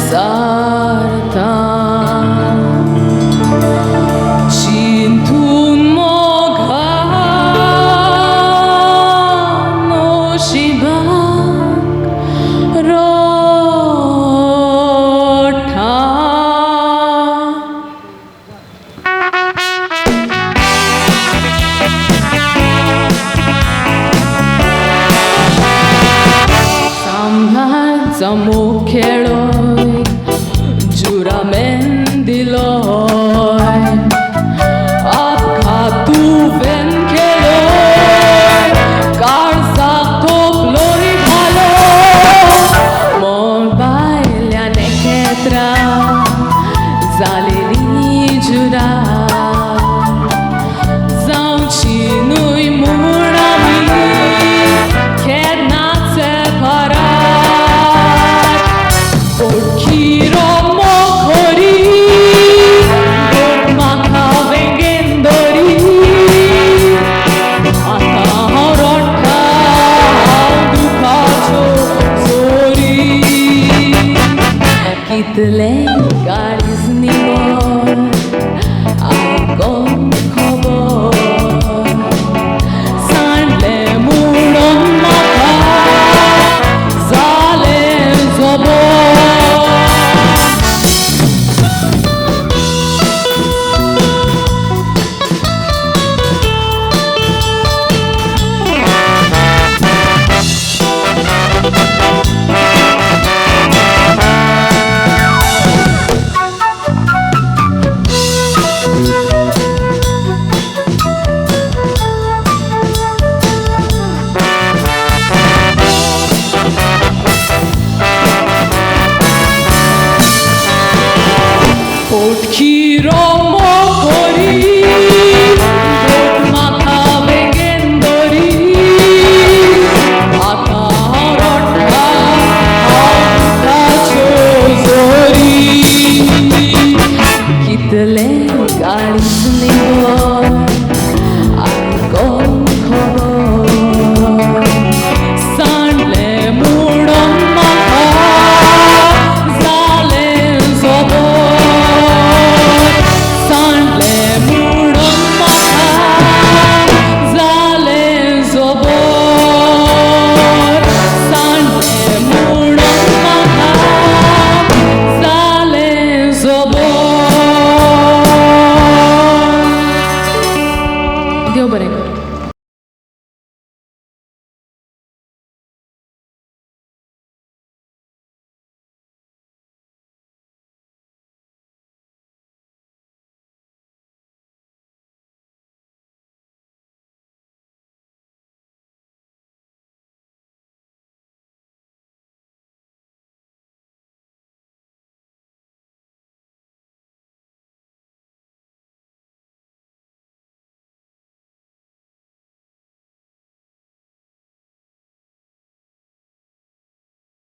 sarta Cintun mogano shibak rotha Samuk kheloi juramen diloi ap khatu ven kheloi kar sakop lori bhalo mobile ane khetra zalini jura zauchi nui murami khetnatse para Kitle garis nimor Agon khobor Sandle mudon matha Zale zobor Potkiro mokori dot matha begendori akarotha chozori kitle garis nimor agon khobor sandle mudon matha zale zobor Deu branco.